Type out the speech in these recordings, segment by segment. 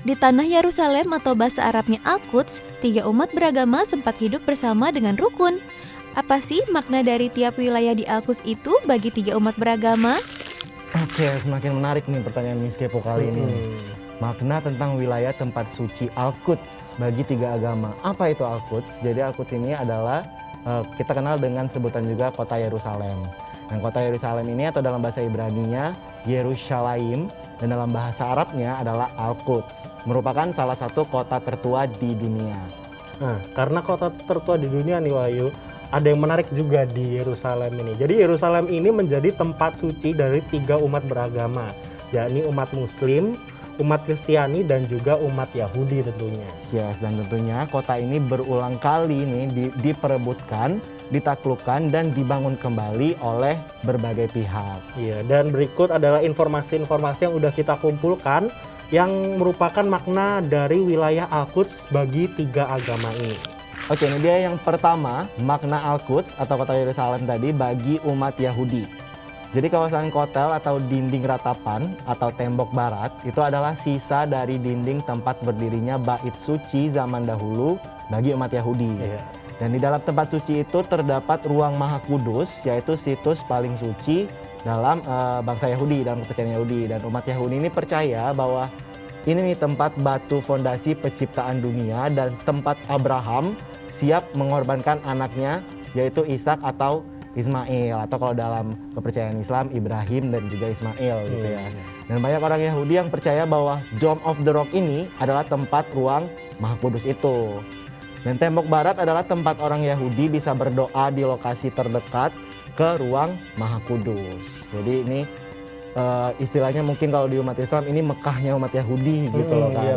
Di tanah Yerusalem atau bahasa Arabnya Al-Quds, tiga umat beragama sempat hidup bersama dengan rukun. Apa sih makna dari tiap wilayah di Al-Quds itu bagi tiga umat beragama? Oke, semakin menarik nih pertanyaan Miss Kepo kali ini. Makna tentang wilayah tempat suci Al-Quds bagi tiga agama. Apa itu Al-Quds? Jadi Al-Quds ini adalah kita kenal dengan sebutan juga kota Yerusalem. Dan kota Yerusalem ini atau dalam bahasa Ibrani-nya Yerushalayim dan dalam bahasa Arabnya adalah Al-Quds. Merupakan salah satu kota tertua di dunia. Nah, karena kota tertua di dunia nih Wahyu, ada yang menarik juga di Yerusalem ini. Jadi Yerusalem ini menjadi tempat suci dari tiga umat beragama, yakni umat Muslim, umat Kristiani, dan juga umat Yahudi tentunya. Yes, dan tentunya kota ini berulang kali nih diperebutkan, ditaklukkan, dan dibangun kembali oleh berbagai pihak. Iya, dan berikut adalah informasi-informasi yang udah kita kumpulkan yang merupakan makna dari wilayah Al-Quds bagi tiga agama ini. Oke, ini dia yang pertama, makna Al-Quds atau kota Yerusalem tadi bagi umat Yahudi. Jadi kawasan kotel atau dinding ratapan atau tembok barat itu adalah sisa dari dinding tempat berdirinya bait suci zaman dahulu bagi umat Yahudi. Iya. Dan di dalam tempat suci itu terdapat ruang Maha Kudus, yaitu situs paling suci dalam bangsa Yahudi, dalam kepercayaan Yahudi. Dan umat Yahudi ini percaya bahwa ini nih tempat batu fondasi penciptaan dunia dan tempat Abraham siap mengorbankan anaknya, yaitu Ishak atau Ismail, atau kalau dalam kepercayaan Islam Ibrahim dan juga Ismail gitu ya. Dan banyak orang Yahudi yang percaya bahwa Dome of the Rock ini adalah tempat ruang Maha Kudus itu. Dan tembok barat adalah tempat orang Yahudi bisa berdoa di lokasi terdekat ke ruang Maha Kudus. Jadi ini istilahnya mungkin kalau di umat Islam ini Mekahnya umat Yahudi gitu loh kan, iya,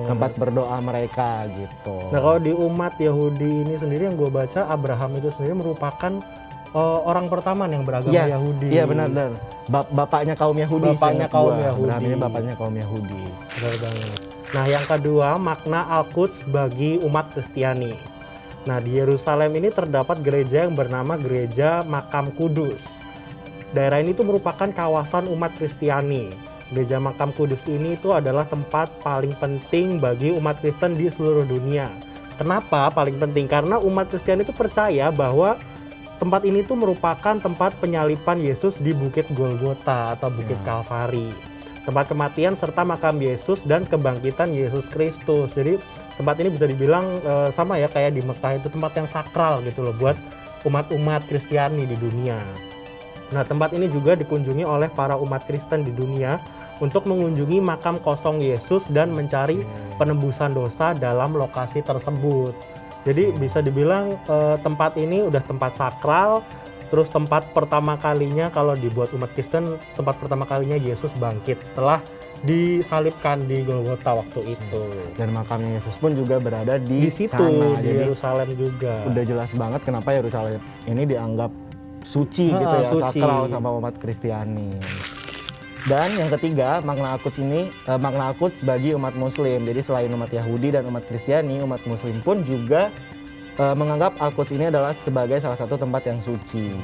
tempat berdoa mereka gitu. Nah, kalau di umat Yahudi ini sendiri yang gue baca, Abraham itu sendiri merupakan orang pertama yang beragama Yahudi. Iya benar. Bapaknya kaum Yahudi. Bapaknya kaum Yahudi. Abraham ini bapaknya kaum Yahudi. Benar banget. Nah, yang kedua, makna Al-Quds bagi umat Kristiani. Nah, di Yerusalem ini terdapat gereja yang bernama Gereja Makam Kudus. Daerah ini tuh merupakan kawasan umat Kristiani. Gereja Makam Kudus ini itu adalah tempat paling penting bagi umat Kristen di seluruh dunia. Kenapa paling penting? Karena umat Kristiani itu percaya bahwa tempat ini tuh merupakan tempat penyalipan Yesus di Bukit Golgota atau Bukit Kalvari. Tempat kematian serta makam Yesus dan kebangkitan Yesus Kristus. Jadi tempat ini bisa dibilang sama ya kayak di Mekah, itu tempat yang sakral gitu loh buat umat-umat Kristiani di dunia. Nah, tempat ini juga dikunjungi oleh para umat Kristen di dunia untuk mengunjungi makam kosong Yesus dan mencari penebusan dosa dalam lokasi tersebut. Jadi bisa dibilang tempat ini udah tempat sakral, terus tempat pertama kalinya kalau dibuat umat Kristen, tempat pertama kalinya Yesus bangkit setelah disalibkan di Golgota waktu itu. Dan makamnya Yesus pun juga berada di situ, sana. di Yerusalem juga. Udah jelas banget kenapa Yerusalem ini dianggap suci gitu ya, suci. sakral sama umat Kristiani. Dan yang ketiga, makna Al-Quds bagi umat Muslim. Jadi selain umat Yahudi dan umat Kristiani, umat Muslim pun juga menganggap Al-Quds ini adalah sebagai salah satu tempat yang suci.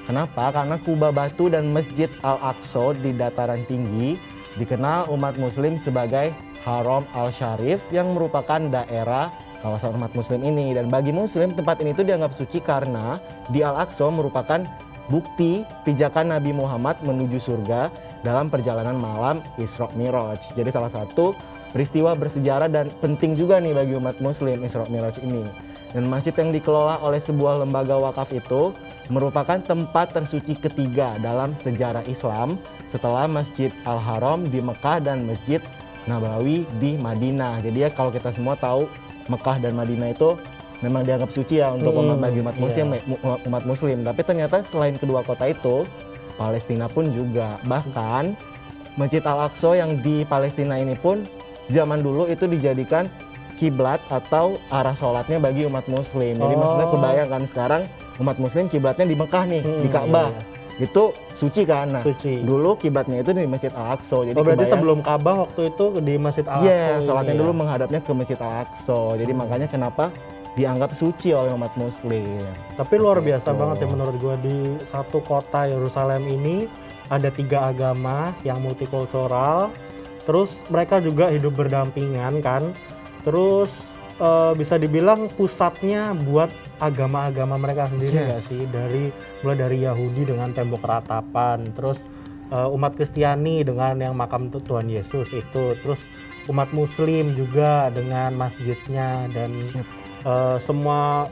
Kenapa? Karena kubah batu dan Masjid Al-Aqsa di dataran tinggi dikenal umat Muslim sebagai Haram Al-Sharif yang merupakan daerah kawasan umat Muslim ini. Dan bagi Muslim, tempat ini itu dianggap suci karena di Al-Aqsa merupakan bukti pijakan Nabi Muhammad menuju surga dalam perjalanan malam Isra Miraj. Jadi salah satu peristiwa bersejarah dan penting juga nih bagi umat Muslim Isra Miraj ini. Dan masjid yang dikelola oleh sebuah lembaga wakaf itu merupakan tempat tersuci ketiga dalam sejarah Islam setelah Masjid Al-Haram di Mekah dan Masjid Nabawi di Madinah. Jadi ya kalau kita semua tahu Mekah dan Madinah itu memang dianggap suci ya untuk bagi umat Muslim. Tapi ternyata selain kedua kota itu, Palestina pun juga. Bahkan Masjid Al-Aqsa yang di Palestina ini pun zaman dulu itu dijadikan kiblat atau arah sholatnya bagi umat Muslim. Jadi maksudnya kebayangkan sekarang umat Muslim kiblatnya di Mekah nih, di Ka'bah. Itu suci kan? Nah, suci. Dulu kiblatnya itu di Masjid Al-Aqsa. Jadi berarti sebelum Ka'bah waktu itu di Masjid Al-Aqsa. Iya, sholatnya dulu menghadapnya ke Masjid Al-Aqsa. Jadi makanya kenapa dianggap suci oleh umat Muslim. Tapi luar biasa banget sih menurut gue, di satu kota Yerusalem ini ada tiga agama yang multikultural. Terus mereka juga hidup berdampingan kan. Terus bisa dibilang pusatnya buat agama-agama mereka sendiri Yes. nggak sih, mulai dari Yahudi dengan tembok ratapan, terus umat Kristiani dengan yang makam Tuhan Yesus itu, terus umat Muslim juga dengan masjidnya, dan semua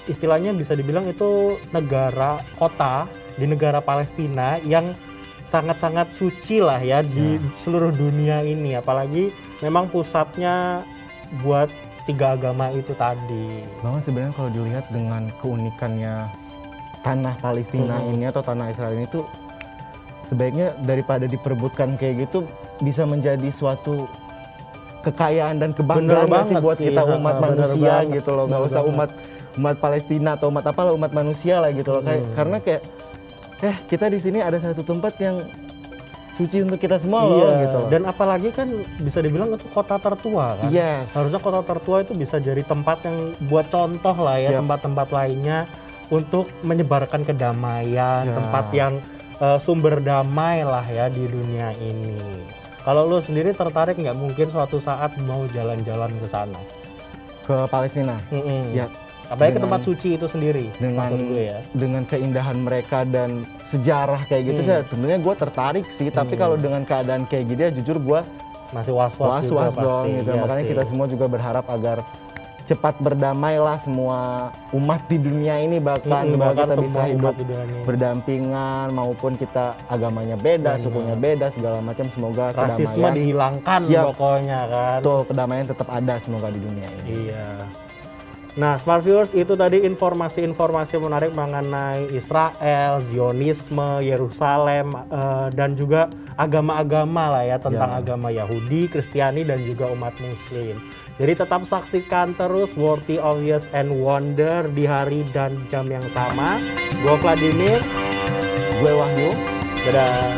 istilahnya bisa dibilang itu kota di negara Palestina yang sangat-sangat suci lah ya di seluruh dunia ini, apalagi memang pusatnya buat 3 agama itu tadi. Bahkan sebenarnya kalau dilihat dengan keunikannya tanah Palestina ini atau tanah Israel ini tuh sebaiknya daripada diperebutkan kayak gitu bisa menjadi suatu kekayaan dan kebanggaan nggak sih buat kita umat manusia gitu loh, nggak usah umat Palestina atau umat apalah, umat manusia lah gitu loh. Karena kayak kita di sini ada satu tempat yang suci untuk kita semua loh gitu loh. Dan apalagi kan bisa dibilang itu kota tertua kan. Yes. Harusnya kota tertua itu bisa jadi tempat yang buat contoh lah ya, tempat-tempat lainnya untuk menyebarkan kedamaian, tempat yang sumber damai lah ya di dunia ini. Kalau lo sendiri tertarik nggak mungkin suatu saat mau jalan-jalan ke sana? Ke Palestina. Ya. Apalagi ke tempat suci itu sendiri, maksud gue ya. Dengan keindahan mereka dan sejarah kayak gitu sih tentunya gue tertarik sih, tapi kalau dengan keadaan kayak gini ya jujur gue masih was-was dong pasti. gitu. Iya Makanya sih. kita semua juga berharap agar cepat berdamailah semua umat di dunia ini, bahkan semoga kita bisa semua hidup umat di dunia ini. berdampingan, maupun kita agamanya beda, sukunya beda, segala macam, semoga Rasisme kedamaian dihilangkan pokoknya kan. betul, kedamaian tetap ada semoga di dunia ini. Iya. Nah, Smart Viewers, itu tadi informasi-informasi menarik mengenai Israel, Zionisme, Yerusalem, dan juga agama-agama lah ya, tentang agama Yahudi, Kristiani, dan juga umat Muslim. Jadi tetap saksikan terus Worthy, Obvious, and Wonder di hari dan jam yang sama. Gue Vladimir. Gue Wahyu. Dadah.